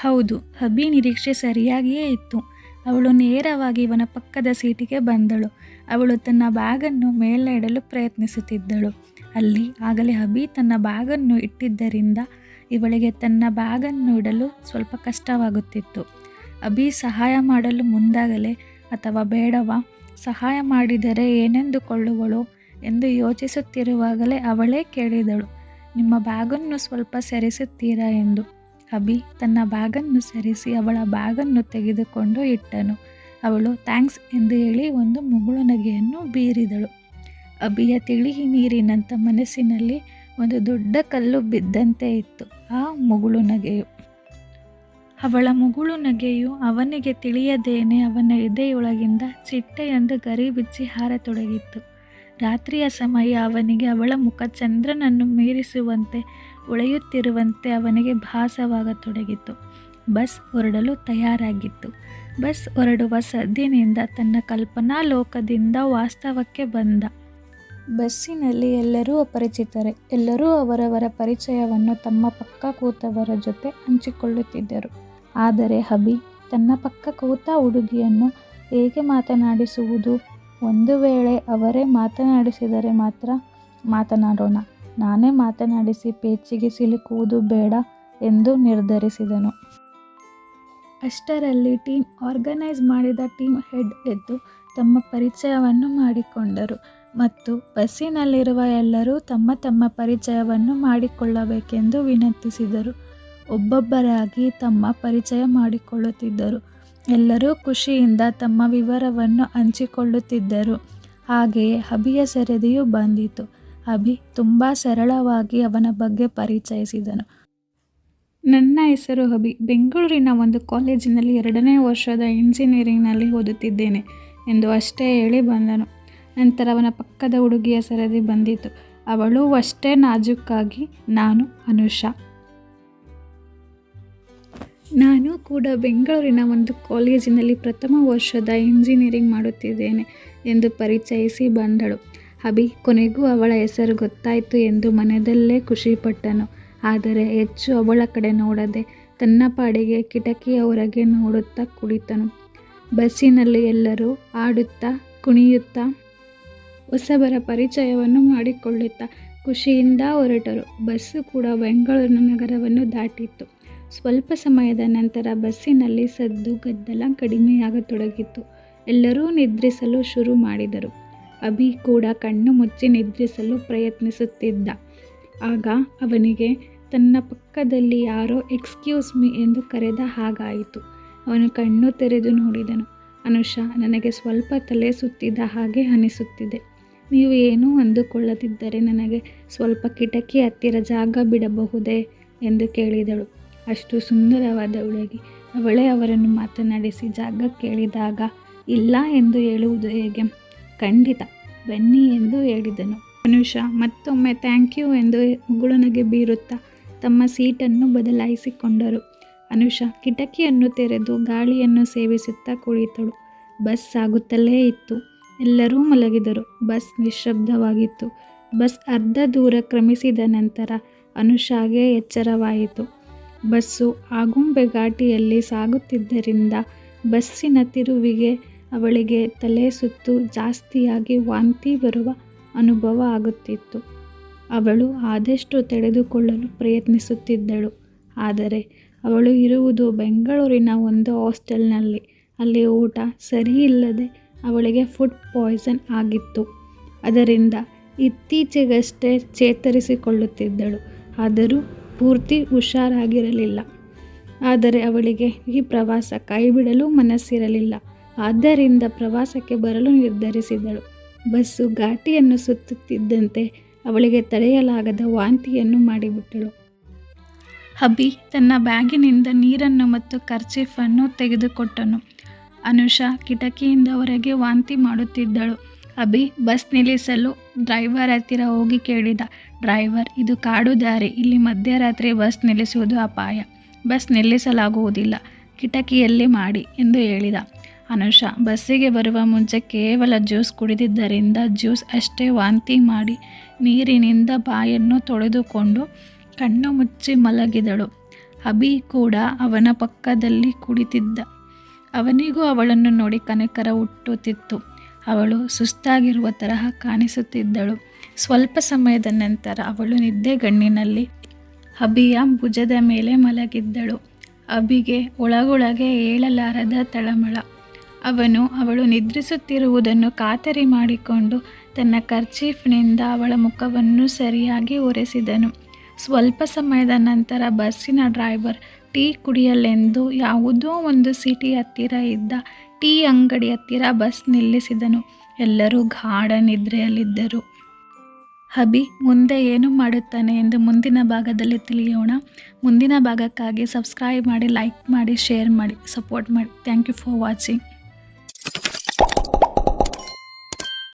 ಹೌದು, ಅಭಿ ನಿರೀಕ್ಷೆ ಸರಿಯಾಗಿಯೇ ಇತ್ತು. ಅವಳು ನೇರವಾಗಿ ಇವನ ಪಕ್ಕದ ಸೀಟಿಗೆ ಬಂದಳು. ಅವಳು ತನ್ನ ಬ್ಯಾಗನ್ನು ಮೇಲೆ ಇಡಲು ಪ್ರಯತ್ನಿಸುತ್ತಿದ್ದಳು. ಅಲ್ಲಿ ಆಗಲೇ ಅಭಿ ತನ್ನ ಬ್ಯಾಗನ್ನು ಇಟ್ಟಿದ್ದರಿಂದ ಇವಳಿಗೆ ತನ್ನ ಬ್ಯಾಗನ್ನು ಇಡಲು ಸ್ವಲ್ಪ ಕಷ್ಟವಾಗುತ್ತಿತ್ತು. ಅಭಿ ಸಹಾಯ ಮಾಡಲು ಮುಂದಾಗಲೇ ಅಥವಾ ಬೇಡವಾ, ಸಹಾಯ ಮಾಡಿದರೆ ಏನೆಂದುಕೊಳ್ಳುವಳೋ ಎಂದು ಯೋಚಿಸುತ್ತಿರುವಾಗಲೇ ಅವಳೇ ಕೇಳಿದಳು, ನಿಮ್ಮ ಬ್ಯಾಗನ್ನು ಸ್ವಲ್ಪ ಸರಿಸುತ್ತೀರಾ ಎಂದು. ಅಭಿ ತನ್ನ ಬ್ಯಾಗನ್ನು ಸರಿಸಿ ಅವಳ ಬ್ಯಾಗನ್ನು ತೆಗೆದುಕೊಂಡು ಇಟ್ಟನು. ಅವಳು ಥ್ಯಾಂಕ್ಸ್ ಎಂದು ಹೇಳಿ ಒಂದು ಮುಗುಳು ನಗೆಯನ್ನು ಬೀರಿದಳು. ಅಭಿಯ ತಿಳಿ ನೀರಿನಂಥ ಮನಸ್ಸಿನಲ್ಲಿ ಒಂದು ದೊಡ್ಡ ಕಲ್ಲು ಬಿದ್ದಂತೆ ಇತ್ತು ಆ ಮುಗುಳು ನಗೆಯು. ಅವಳ ಮುಗುಳು ನಗೆಯು ಅವನಿಗೆ ತಿಳಿಯದೇನೆ ಅವನ ಎದೆಯೊಳಗಿಂದ ಚಿಟ್ಟೆಯೊಂದು ಗರಿ ಬಿಚ್ಚಿ ಹಾರತೊಡಗಿತ್ತು. ರಾತ್ರಿಯ ಸಮಯ ಅವನಿಗೆ ಅವಳ ಮುಖ ಚಂದ್ರನನ್ನು ಮೀರಿಸುವಂತೆ ಹೊಳೆಯುತ್ತಿರುವಂತೆ ಅವನಿಗೆ ಭಾಸವಾಗತೊಡಗಿತು. ಬಸ್ ಹೊರಡಲು ತಯಾರಾಗಿತ್ತು. ಬಸ್ ಹೊರಡುವ ಸದ್ದಿನಿಂದ ತನ್ನ ಕಲ್ಪನಾ ಲೋಕದಿಂದ ವಾಸ್ತವಕ್ಕೆ ಬಂದ. ಬಸ್ಸಿನಲ್ಲಿ ಎಲ್ಲರೂ ಅಪರಿಚಿತರೇ. ಎಲ್ಲರೂ ಅವರವರ ಪರಿಚಯವನ್ನು ತಮ್ಮ ಪಕ್ಕ ಕೂತವರ ಜೊತೆ ಹಂಚಿಕೊಳ್ಳುತ್ತಿದ್ದರು. ಆದರೆ ಅಭಿ ತನ್ನ ಪಕ್ಕ ಕೂತ ಹುಡುಗಿಯನ್ನು ಹೇಗೆ ಮಾತನಾಡಿಸುವುದು? ಒಂದು ವೇಳೆ ಅವರೇ ಮಾತನಾಡಿಸಿದರೆ ಮಾತ್ರ ಮಾತನಾಡೋಣ, ನಾನೇ ಮಾತನಾಡಿಸಿ ಪೇಚಿಗೆ ಸಿಲುಕುವುದು ಬೇಡ ಎಂದು ನಿರ್ಧರಿಸಿದನು. ಅಷ್ಟರಲ್ಲಿ ಟೀಮ್ ಆರ್ಗನೈಸ್ ಮಾಡಿದ ಟೀಮ್ ಹೆಡ್ ಎದ್ದು ತಮ್ಮ ಪರಿಚಯವನ್ನು ಮಾಡಿಕೊಂಡರು ಮತ್ತು ಬಸ್ಸಿನಲ್ಲಿರುವ ಎಲ್ಲರೂ ತಮ್ಮ ತಮ್ಮ ಪರಿಚಯವನ್ನು ಮಾಡಿಕೊಳ್ಳಬೇಕೆಂದು ವಿನಂತಿಸಿದರು. ಒಬ್ಬೊಬ್ಬರಾಗಿ ತಮ್ಮ ಪರಿಚಯ ಮಾಡಿಕೊಳ್ಳುತ್ತಿದ್ದರು. ಎಲ್ಲರೂ ಖುಷಿಯಿಂದ ತಮ್ಮ ವಿವರವನ್ನು ಹಂಚಿಕೊಳ್ಳುತ್ತಿದ್ದರು. ಹಾಗೆಯೇ ಅಭಿಯ ಸರದಿಯು ಬಂದಿತು. ಅಭಿ ತುಂಬ ಸರಳವಾಗಿ ಅವನ ಬಗ್ಗೆ ಪರಿಚಯಿಸಿದನು. ನನ್ನ ಹೆಸರು ಅಭಿ, ಬೆಂಗಳೂರಿನ ಒಂದು ಕಾಲೇಜಿನಲ್ಲಿ 2ನೇ ವರ್ಷದ ಇಂಜಿನಿಯರಿಂಗ್ನಲ್ಲಿ ಓದುತ್ತಿದ್ದೇನೆ ಎಂದು ಅಷ್ಟೇ ಹೇಳಿ ಬಂದನು. ನಂತರ ಅವನ ಪಕ್ಕದ ಹುಡುಗಿಯ ಸರದಿ ಬಂದಿತು. ಅವಳು ಅಷ್ಟೇ ನಾಜೂಕಾಗಿ, ನಾನು ಅನುಷಾ, ನಾನು ಕೂಡ ಬೆಂಗಳೂರಿನ ಒಂದು ಕಾಲೇಜಿನಲ್ಲಿ ಪ್ರಥಮ ವರ್ಷದ ಇಂಜಿನಿಯರಿಂಗ್ ಮಾಡುತ್ತಿದ್ದೇನೆ ಎಂದು ಪರಿಚಯಿಸಿ ಬಂದಳು. ಅಭಿ ಕೊನೆಗೂ ಅವಳ ಹೆಸರು ಗೊತ್ತಾಯಿತು ಎಂದು ಮನದಲ್ಲೇ ಖುಷಿಪಟ್ಟನು. ಆದರೆ ಹೆಚ್ಚು ಅವಳ ಕಡೆ ನೋಡದೆ ತನ್ನ ಪಾಡಿಗೆ ಕಿಟಕಿಯ ಹೊರಗೆ ನೋಡುತ್ತಾ ಕುಳಿತನು. ಬಸ್ಸಿನಲ್ಲಿ ಎಲ್ಲರೂ ಆಡುತ್ತಾ ಕುಣಿಯುತ್ತಾ ಹೊಸಬರ ಪರಿಚಯವನ್ನು ಮಾಡಿಕೊಳ್ಳುತ್ತಾ ಖುಷಿಯಿಂದ ಹೊರಟರು. ಬಸ್ಸು ಕೂಡ ಬೆಂಗಳೂರು ನಗರವನ್ನು ದಾಟಿತ್ತು. ಸ್ವಲ್ಪ ಸಮಯದ ನಂತರ ಬಸ್ಸಿನಲ್ಲಿ ಸದ್ದು ಗದ್ದಲ ಕಡಿಮೆಯಾಗತೊಡಗಿತು. ಎಲ್ಲರೂ ನಿದ್ರಿಸಲು ಶುರು ಮಾಡಿದರು. ಅಭಿ ಕೂಡ ಕಣ್ಣು ಮುಚ್ಚಿ ನಿದ್ರಿಸಲು ಪ್ರಯತ್ನಿಸುತ್ತಿದ್ದ. ಆಗ ಅವನಿಗೆ ತನ್ನ ಪಕ್ಕದಲ್ಲಿ ಯಾರೋ ಎಕ್ಸ್ಕ್ಯೂಸ್ ಮೀ ಎಂದು ಕರೆದ ಹಾಗಾಯಿತು. ಅವನು ಕಣ್ಣು ತೆರೆದು ನೋಡಿದನು. ಅನುಷಾ, ನನಗೆ ಸ್ವಲ್ಪ ತಲೆ ಸುತ್ತಿದ ಹಾಗೆ ಅನಿಸುತ್ತಿದೆ. ನೀವು ಏನೂ ಅಂದುಕೊಳ್ಳದಿದ್ದರೆ ನನಗೆ ಸ್ವಲ್ಪ ಕಿಟಕಿ ಹತ್ತಿರ ಜಾಗ ಬಿಡಬಹುದೇ ಎಂದು ಕೇಳಿದಳು. ಅಷ್ಟು ಸುಂದರವಾದ ಹುಡುಗಿ, ಅವಳೇ ಅವರನ್ನು ಮಾತನಾಡಿಸಿ ಜಾಗ ಕೇಳಿದಾಗ ಇಲ್ಲ ಎಂದು ಹೇಳುವುದು ಹೇಗೆ? ಖಂಡಿತ ಬನ್ನಿ ಎಂದು ಹೇಳಿದನು. ಅನುಷಾ ಮತ್ತೊಮ್ಮೆ ಥ್ಯಾಂಕ್ ಯು ಎಂದು ಮುಗುಳುನಗೆ ಬೀರುತ್ತಾ ತಮ್ಮ ಸೀಟನ್ನು ಬದಲಾಯಿಸಿಕೊಂಡರು. ಅನುಷಾ ಕಿಟಕಿಯನ್ನು ತೆರೆದು ಗಾಳಿಯನ್ನು ಸೇವಿಸುತ್ತಾ ಕುಳಿತಳು. ಬಸ್ ಸಾಗುತ್ತಲೇ ಇತ್ತು. ಎಲ್ಲರೂ ಮಲಗಿದರು. ಬಸ್ ನಿಶ್ಶಬ್ದವಾಗಿತ್ತು. ಬಸ್ ಅರ್ಧ ದೂರ ಕ್ರಮಿಸಿದ ನಂತರ ಅನುಷಾಗೆ ಎಚ್ಚರವಾಯಿತು. ಬಸ್ಸು ಆಗುಂಬೆ ಘಾಟಿಯಲ್ಲಿ ಸಾಗುತ್ತಿದ್ದರಿಂದ ಬಸ್ಸಿನ ತಿರುವಿಗೆ ಅವಳಿಗೆ ತಲೆ ಸುತ್ತು ಜಾಸ್ತಿಯಾಗಿ ವಾಂತಿ ಬರುವ ಅನುಭವ ಆಗುತ್ತಿತ್ತು. ಅವಳು ಆದಷ್ಟು ತಡೆದುಕೊಳ್ಳಲು ಪ್ರಯತ್ನಿಸುತ್ತಿದ್ದಳು. ಆದರೆ ಅವಳು ಇರುವುದು ಬೆಂಗಳೂರಿನ ಒಂದು ಹಾಸ್ಟೆಲ್ನಲ್ಲಿ. ಅಲ್ಲಿ ಊಟ ಸರಿಯಿಲ್ಲದೆ ಅವಳಿಗೆ ಫುಡ್ ಪಾಯ್ಸನ್ ಆಗಿತ್ತು. ಅದರಿಂದ ಇತ್ತೀಚೆಗಷ್ಟೇ ಚೇತರಿಸಿಕೊಳ್ಳುತ್ತಿದ್ದಳು. ಆದರೂ ಪೂರ್ತಿ ಹುಷಾರಾಗಿರಲಿಲ್ಲ. ಆದರೆ ಅವಳಿಗೆ ಈ ಪ್ರವಾಸ ಕೈಬಿಡಲು ಮನಸ್ಸಿರಲಿಲ್ಲ. ಆದ್ದರಿಂದ ಪ್ರವಾಸಕ್ಕೆ ಬರಲು ನಿರ್ಧರಿಸಿದಳು. ಬಸ್ಸು ಘಾಟಿಯನ್ನು ಸುತ್ತುತ್ತಿದ್ದಂತೆ ಅವಳಿಗೆ ತಡೆಯಲಾಗದ ವಾಂತಿಯನ್ನು ಮಾಡಿಬಿಟ್ಟಳು. ಅಭಿ ತನ್ನ ಬ್ಯಾಗಿನಿಂದ ನೀರನ್ನು ಮತ್ತು ಕರ್ಚೀಫನ್ನು ತೆಗೆದುಕೊಟ್ಟನು. ಅನುಷಾ ಕಿಟಕಿಯಿಂದ ಹೊರಗೆ ವಾಂತಿ ಮಾಡುತ್ತಿದ್ದಳು. ಅಭಿ ಬಸ್ ನಿಲ್ಲಿಸಲು ಡ್ರೈವರ್ ಹತ್ತಿರ ಹೋಗಿ ಕೇಳಿದ. ಡ್ರೈವರ್, ಇದು ಕಾಡು ದಾರಿ, ಇಲ್ಲಿ ಮಧ್ಯರಾತ್ರಿ ಬಸ್ ನಿಲ್ಲಿಸುವುದು ಅಪಾಯ. ಬಸ್ ನಿಲ್ಲಿಸಲಾಗುವುದಿಲ್ಲ, ಕಿಟಕಿಯಲ್ಲಿ ಮಾಡಿ ಎಂದು ಹೇಳಿದ. ಅನುಷಾ ಬಸ್ಸಿಗೆ ಬರುವ ಮುಂಚೆ ಕೇವಲ ಜ್ಯೂಸ್ ಕುಡಿದಿದ್ದರಿಂದ ಜ್ಯೂಸ್ ಅಷ್ಟೇ ವಾಂತಿ ಮಾಡಿ ನೀರಿನಿಂದ ಬಾಯನ್ನು ತೊಳೆದುಕೊಂಡು ಕಣ್ಣು ಮುಚ್ಚಿ ಮಲಗಿದಳು. ಅಭಿ ಕೂಡ ಅವನ ಪಕ್ಕದಲ್ಲಿ ಕುಳಿತಿದ್ದ. ಅವನಿಗೂ ಅವಳನ್ನು ನೋಡಿ ಕನಕರ ಹುಟ್ಟುತ್ತಿತ್ತು. ಅವಳು ಸುಸ್ತಾಗಿರುವ ತರಹ ಕಾಣಿಸುತ್ತಿದ್ದಳು. ಸ್ವಲ್ಪ ಸಮಯದ ನಂತರ ಅವಳು ನಿದ್ದೆಗಣ್ಣಿನಲ್ಲಿ ಅಭಿಯ ಭುಜದ ಮೇಲೆ ಮಲಗಿದ್ದಳು. ಅಭಿಗೆ ಒಳಗೊಳಗೆ ಏಳಲಾರದ ತಳಮಳ. ಅವಳು ನಿದ್ರಿಸುತ್ತಿರುವುದನ್ನು ಖಾತರಿ ಮಾಡಿಕೊಂಡು ತನ್ನ ಕರ್ಚೀಫ್ನಿಂದ ಅವಳ ಮುಖವನ್ನು ಸರಿಯಾಗಿ ಒರೆಸಿದನು. ಸ್ವಲ್ಪ ಸಮಯದ ನಂತರ ಬಸ್ಸಿನ ಡ್ರೈವರ್ ಟೀ ಕುಡಿಯಲೆಂದು ಯಾವುದೋ ಒಂದು ಸಿಟಿ ಹತ್ತಿರ ಇದ್ದ ಟೀ ಅಂಗಡಿ ಹತ್ತಿರ ಬಸ್ ನಿಲ್ಲಿಸಿದನು. ಎಲ್ಲರೂ ಗಾಢ ನಿದ್ರೆಯಲ್ಲಿದ್ದರು. ಅಭಿ ಮುಂದೆ ಏನು ಮಾಡುತ್ತಾನೆ ಎಂದು ಮುಂದಿನ ಭಾಗದಲ್ಲಿ ತಿಳಿಯೋಣ. ಮುಂದಿನ ಭಾಗಕ್ಕಾಗಿ ಸಬ್ಸ್ಕ್ರೈಬ್ ಮಾಡಿ, ಲೈಕ್ ಮಾಡಿ, ಶೇರ್ ಮಾಡಿ, ಸಪೋರ್ಟ್ ಮಾಡಿ. Thank you for watching.